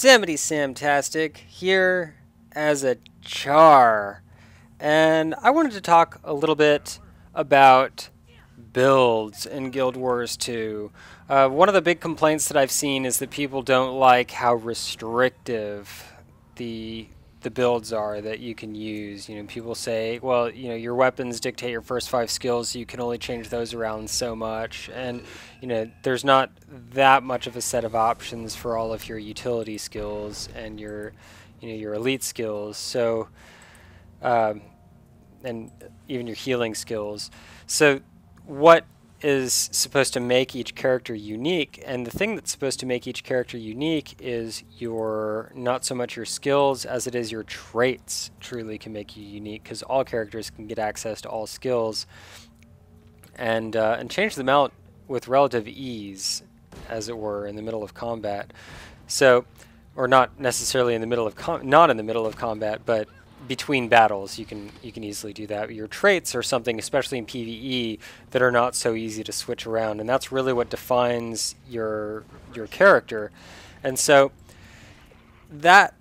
Yosemite Samtastic here as a char, and I wanted to talk a little bit about builds in Guild Wars 2. One of the big complaints that I've seen is that people don't like how restrictive the the builds are that you can use. You know, people say, well, you know, your weapons dictate your first 5 skills, so you can only change those around so much, and you know, there's not that much of a set of options for all of your utility skills and your, you know, your elite skills. So, um, and even your healing skills. So what is supposed to make each character unique, and the thing that's supposed to make each character unique is your, not so much your skills as it is your traits truly can make you unique, because all characters can get access to all skills and change them out with relative ease, as it were, in the middle of combat. So, or not necessarily in the middle of not in the middle of combat, but between battles, you can easily do that. Your traits are something, especially in PvE, that are not so easy to switch around, and that's really what defines your character. And so that's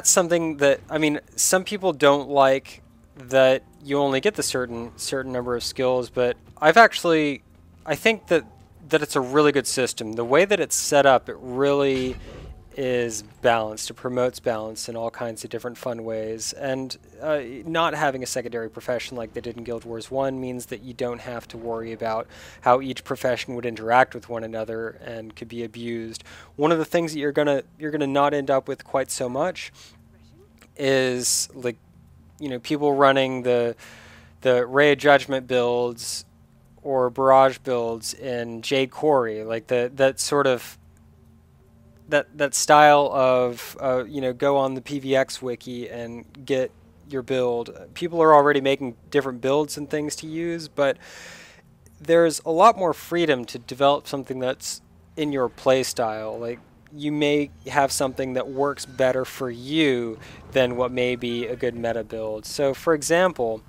something that, I mean, some people don't like that you only get the certain number of skills, but I think that it's a really good system. The way that it's set up, it really is balanced. It promotes balance in all kinds of different fun ways, and not having a secondary profession like they did in Guild Wars 1 means that you don't have to worry about how each profession would interact with one another and could be abused. One of the things that you're gonna not end up with quite so much is, like, you know, people running the Ray of Judgment builds or Barrage builds in Jade Quarry, like that sort of that style of you know, go on the PVX wiki and get your build. People are already making different builds and things to use, but there's a lot more freedom to develop something that's in your play style. Like, you may have something that works better for you than what may be a good meta build. So, for example,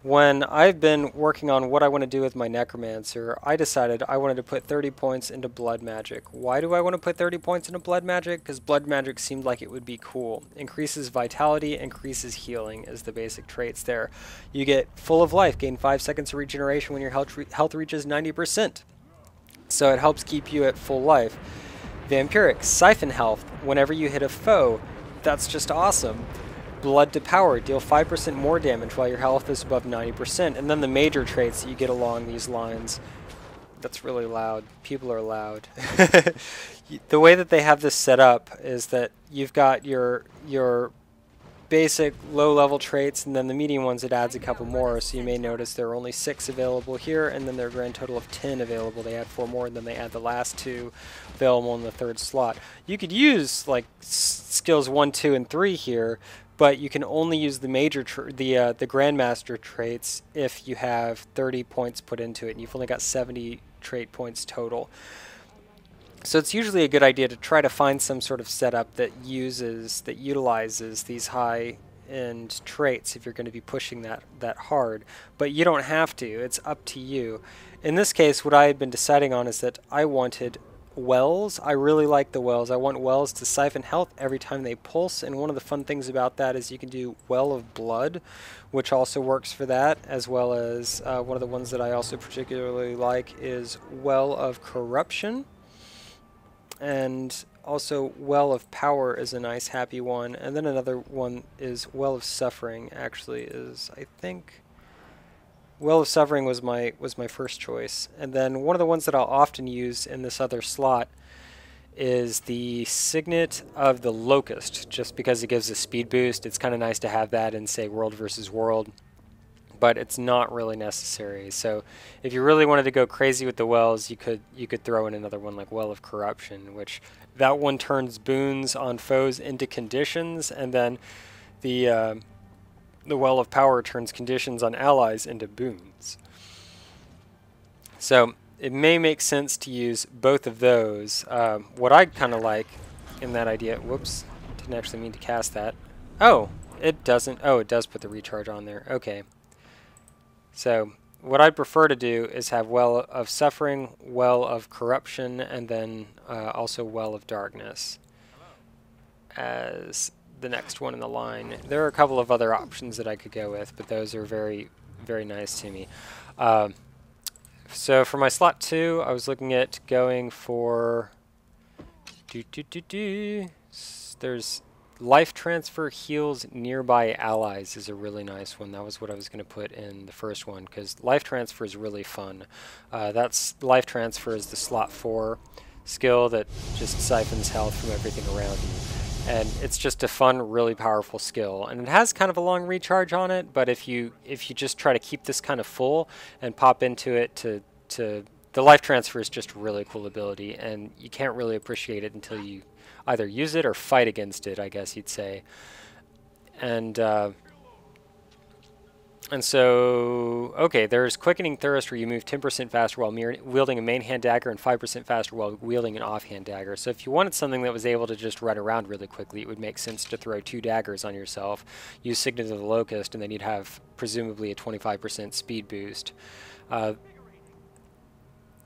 when I've been working on what I want to do with my Necromancer, I decided I wanted to put 30 points into Blood Magic. Why do I want to put 30 points into Blood Magic? Because Blood Magic seemed like it would be cool. Increases Vitality, increases Healing is the basic traits there. You get Full of Life, gain 5 seconds of regeneration when your health reaches 90%. So it helps keep you at full life. Vampiric, Siphon Health whenever you hit a foe. That's just awesome. Blood to Power, deal 5% more damage while your health is above 90%. And then the major traits that you get along these lines. That's really loud. People are loud. The way that they have this set up is that you've got your basic low-level traits, and then the medium ones, it adds a couple more. So you may notice there are only 6 available here, and then there are a grand total of 10 available. They add 4 more, and then they add the last 2 available in the 3rd slot. You could use, like, skills 1, 2, and 3 here, but you can only use the major the Grandmaster traits if you have 30 points put into it, and you've only got 70 trait points total. So it's usually a good idea to try to find some sort of setup that utilizes these high-end traits if you're going to be pushing that hard. But you don't have to. It's up to you. In this case, what I had been deciding on is that I wanted wells. I really like the wells. I want wells to siphon health every time they pulse, and one of the fun things about that is you can do Well of Blood, which also works for that, as well as one of the ones that I also particularly like is Well of Corruption. And also Well of Power is a nice happy one, and then another one is Well of Suffering. Actually, is, I think, Well of Suffering was my first choice. And then one of the ones that I'll often use in this other slot is the Signet of the Locust, just because it gives a speed boost. It's kind of nice to have that in, say, World versus World, but it's not really necessary. So if you really wanted to go crazy with the wells, you could throw in another one like Well of Corruption, which that one turns boons on foes into conditions, and then the Well of Power turns conditions on allies into boons. So it may make sense to use both of those. What I kind of like in that idea, whoops, didn't actually mean to cast that. Oh, it doesn't. Oh, it does put the recharge on there. Okay. So what I'd prefer to do is have Well of Suffering, Well of Corruption, and then also Well of Darkness. as the next one in the line. There are a couple of other options that I could go with, but those are very, very nice to me. So for my slot 2, I was looking at going for... There's life transfer heals nearby allies is a really nice one. That was what I was going to put in the first one, because life transfer is really fun. That's life transfer is the slot 4 skill that just siphons health from everything around you. And it's just a fun, really powerful skill. And it has kind of a long recharge on it, but if you just try to keep this kind of full and pop into it to the life transfer is just a really cool ability, and you can't really appreciate it until you either use it or fight against it, I guess you'd say. And so, okay, there's Quickening Thirst, where you move 10% faster while wielding a main hand dagger and 5% faster while wielding an offhand dagger. So if you wanted something that was able to just run around really quickly, it would make sense to throw 2 daggers on yourself, use Signet of the Locust, and then you'd have presumably a 25% speed boost.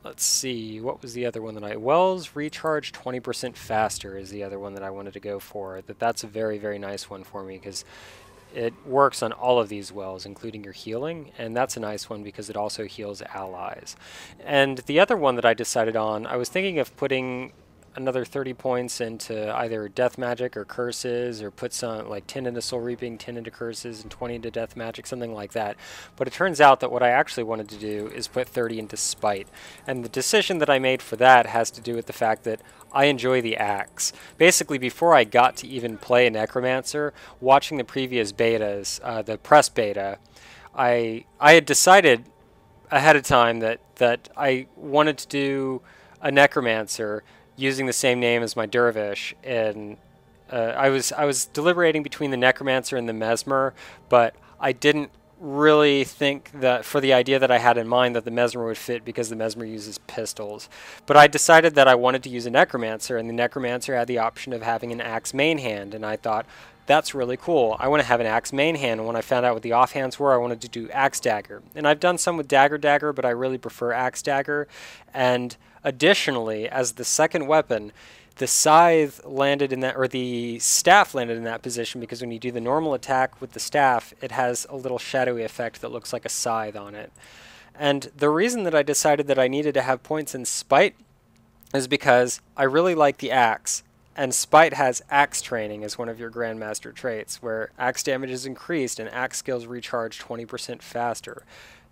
Let's see, what was the other one that Wells Recharge 20% faster is the other one that I wanted to go for. That's a very, very nice one for me, because it works on all of these wells, including your healing, and that's a nice one because it also heals allies. And the other one that I decided on, I was thinking of putting another 30 points into either death magic or curses, or put some like 10 into soul reaping, 10 into curses, and 20 into death magic, something like that. But it turns out that what I actually wanted to do is put 30 into spite. And the decision that I made for that has to do with the fact that I enjoy the axe. Basically, before I got to even play a necromancer, watching the previous betas, the press beta, I had decided ahead of time that I wanted to do a necromancer using the same name as my dervish, and I was deliberating between the necromancer and the mesmer, but I didn't really think that for the idea that I had in mind that the mesmer would fit, because the mesmer uses pistols. But I decided that I wanted to use a necromancer, and the necromancer had the option of having an axe main hand, and I thought, that's really cool. I want to have an axe main hand, and when I found out what the offhands were, I wanted to do axe dagger. And I've done some with dagger, but I really prefer axe dagger. And additionally, as the second weapon, the scythe landed in that, or the staff landed in that position, because when you do the normal attack with the staff, it has a little shadowy effect that looks like a scythe on it. And the reason that I decided that I needed to have points in spite is because I really like the axe. And spite has axe training as one of your grandmaster traits, where axe damage is increased and axe skills recharge 20% faster.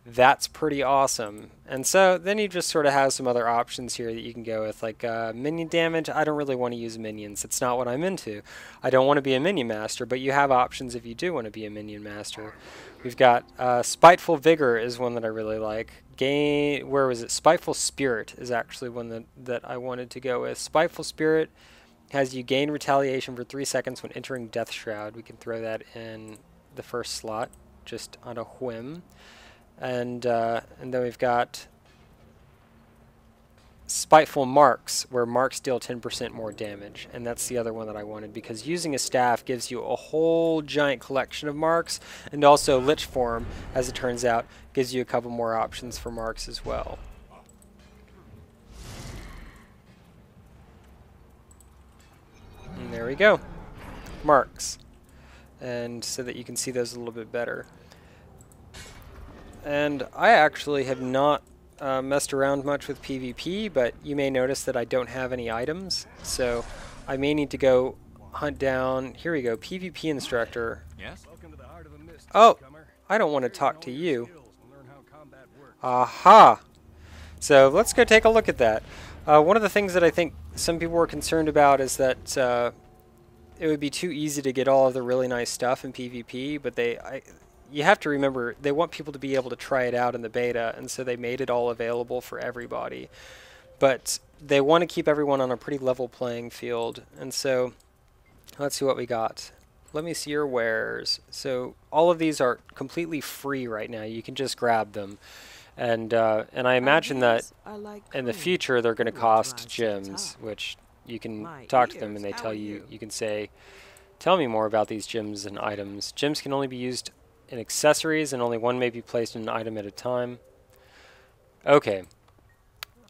That's pretty awesome. And so then you just sort of have some other options here that you can go with, like minion damage. I don't really want to use minions. It's not what I'm into. I don't want to be a minion master, but you have options if you do want to be a minion master. We've got Spiteful Vigor is one that I really like. Where was it? Spiteful Spirit is actually one that I wanted to go with. Spiteful Spirit has you gain retaliation for 3 seconds when entering Death Shroud. We can throw that in the first slot, just on a whim. And then we've got Spiteful Marks, where marks deal 10% more damage. And that's the other one that I wanted, because using a staff gives you a whole giant collection of marks, and also Lich Form, as it turns out, gives you a couple more options for marks as well. And there we go. Marks. And so that you can see those a little bit better. And I actually have not messed around much with PvP, but you may notice that I don't have any items. So I may need to go hunt down... Here we go, PvP instructor. Yes? Oh, I don't want to talk to you. Aha! So let's go take a look at that. One of the things that I think some people were concerned about is that it would be too easy to get all of the really nice stuff in PvP, but you have to remember, they want people to be able to try it out in the beta, and so they made it all available for everybody. But they want to keep everyone on a pretty level playing field, and so let's see what we got. Let me see your wares. So all of these are completely free right now. You can just grab them. And I imagine that in the future they're going to cost gems, which you can talk to them and they tell you, you can say, tell me more about these gems and items. Gems can only be used in accessories, and only one may be placed in an item at a time. Okay.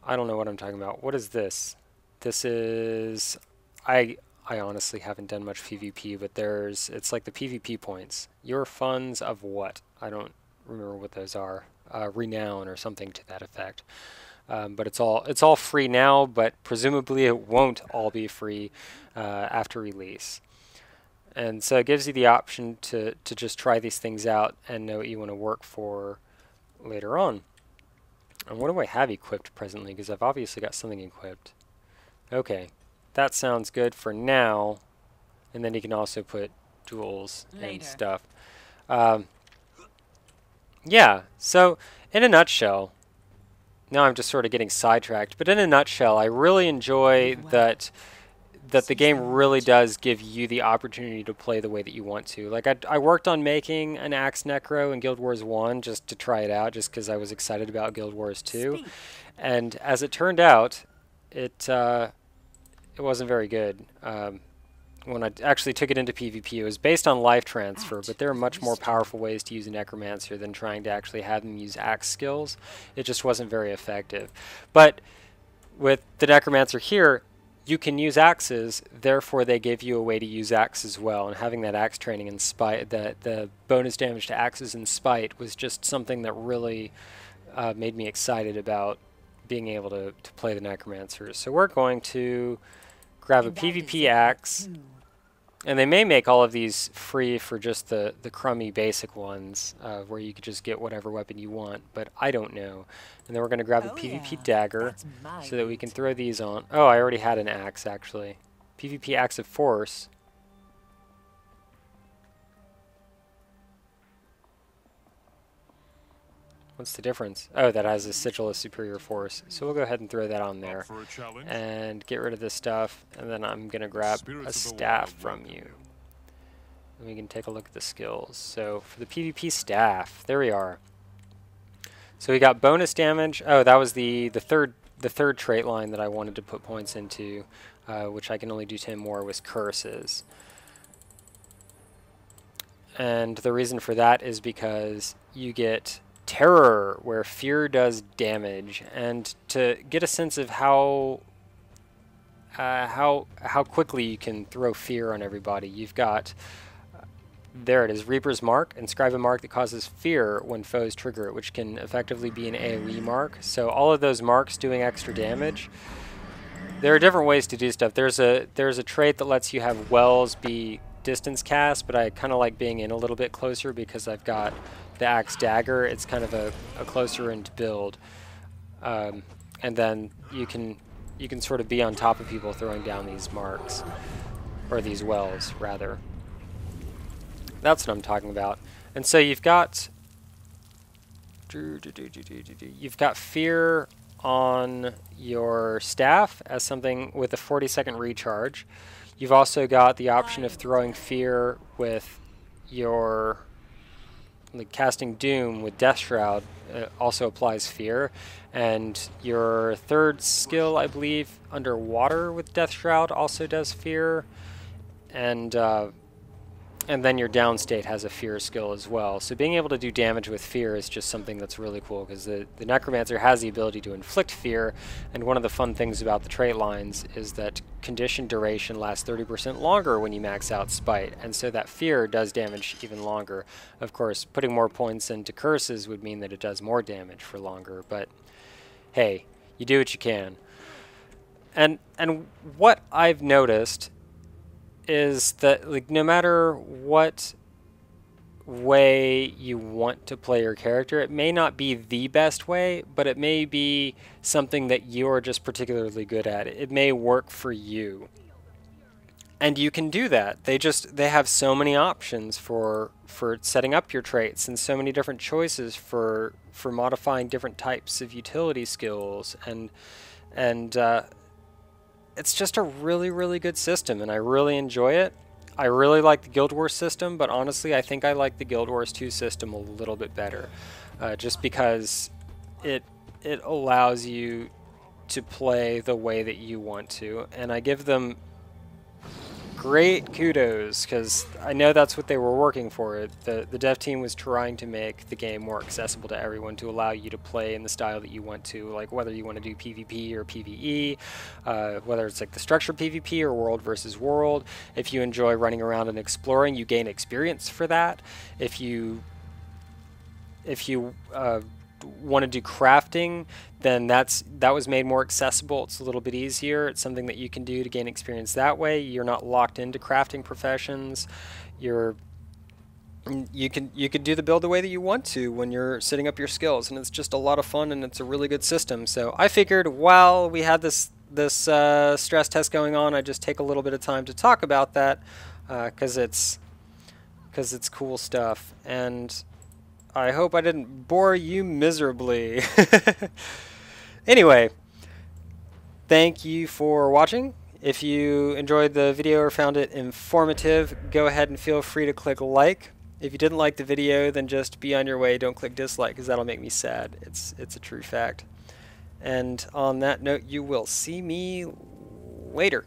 I don't know what I'm talking about. What is this? This is... I I honestly haven't done much PvP, but it's like the PvP points. Your funds of what? I don't remember what those are. Renown or something to that effect. But it's all free now, but presumably it won't all be free after release. And so it gives you the option to just try these things out and know what you want to work for later on. And what do I have equipped presently? Because I've obviously got something equipped. Okay, that sounds good for now. And then you can also put jewels and stuff. Yeah, so in a nutshell, now I'm just sort of getting sidetracked, but in a nutshell, I really enjoy that the game really does give you the opportunity to play the way that you want to. Like I worked on making an Axe Necro in Guild Wars 1 just to try it out, just because I was excited about Guild Wars 2. And as it turned out, it wasn't very good. When I actually took it into PvP, it was based on life transfer, but there are much more powerful ways to use a Necromancer than trying to actually have them use axe skills. It just wasn't very effective. But with the Necromancer here, you can use axes, therefore they gave you a way to use axe as well. And having that axe training in spite, the bonus damage to axes in spite was just something that really made me excited about being able to play the Necromancer. So we're going to grab a PvP axe. And they may make all of these free for just the crummy basic ones, where you could just get whatever weapon you want, but I don't know. And then we're going to grab a PvP dagger so that we can throw these on. Oh, I already had an axe, actually. PvP axe of force. What's the difference? Oh, that has a sigil of superior force. So we'll go ahead and throw that on there. And get rid of this stuff. And then I'm going to grab a staff from you. And we can take a look at the skills. So for the PvP staff, there we are. So we got bonus damage. Oh, that was the third trait line that I wanted to put points into, which I can only do 10 more, was curses. And the reason for that is because you get terror, where fear does damage, and to get a sense of how quickly you can throw fear on everybody, you've got there it is, Reaper's Mark. Inscribe a mark that causes fear when foes trigger it, which can effectively be an AoE mark. So all of those marks doing extra damage. There are different ways to do stuff. There's a trait that lets you have wells be distance cast, but I kind of like being in a little bit closer because I've got the Axe Dagger. It's kind of a closer end build, and then you can sort of be on top of people throwing down these marks, or these wells rather. That's what I'm talking about. And so you've got fear on your staff as something with a 40-second recharge. You've also got the option of throwing fear with your casting Doom with Death Shroud. Also applies fear. And your third skill, I believe, underwater with Death Shroud also does fear. And then your down state has a fear skill as well. So being able to do damage with fear is just something that's really cool, because the Necromancer has the ability to inflict fear, and one of the fun things about the trait lines is that condition duration lasts 30% longer when you max out Spite, and so that fear does damage even longer. Of course, putting more points into curses would mean that it does more damage for longer, but hey, you do what you can. And what I've noticed is that, like, no matter what way you want to play your character, it may not be the best way, but it may be something that you're just particularly good at. It may work for you. And you can do that. They have so many options for setting up your traits, and so many different choices for modifying different types of utility skills, and it's just a really, really good system, and I really enjoy it. I really like the Guild Wars system, but honestly, I think I like the Guild Wars 2 system a little bit better, just because it allows you to play the way that you want to, and I give them great kudos, because I know that's what they were working for. The dev team was trying to make the game more accessible to everyone, to allow you to play in the style that you want to, like whether you want to do PvP or PvE, whether it's like the structured PvP or world versus world. If you enjoy running around and exploring, you gain experience for that. If you want to do crafting, then that was made more accessible. It's a little bit easier. It's something that you can do to gain experience that way. You're not locked into crafting professions. You can do the build the way that you want to when you're setting up your skills, and it's just a lot of fun, and it's a really good system. So I figured while we had this stress test going on, I'd just take a little bit of time to talk about that, because it's cool stuff. And I hope I didn't bore you miserably. Anyway, thank you for watching. If you enjoyed the video or found it informative, go ahead and feel free to click like. If you didn't like the video, then just be on your way. Don't click dislike, because that'll make me sad. It's a true fact. And on that note, you will see me later.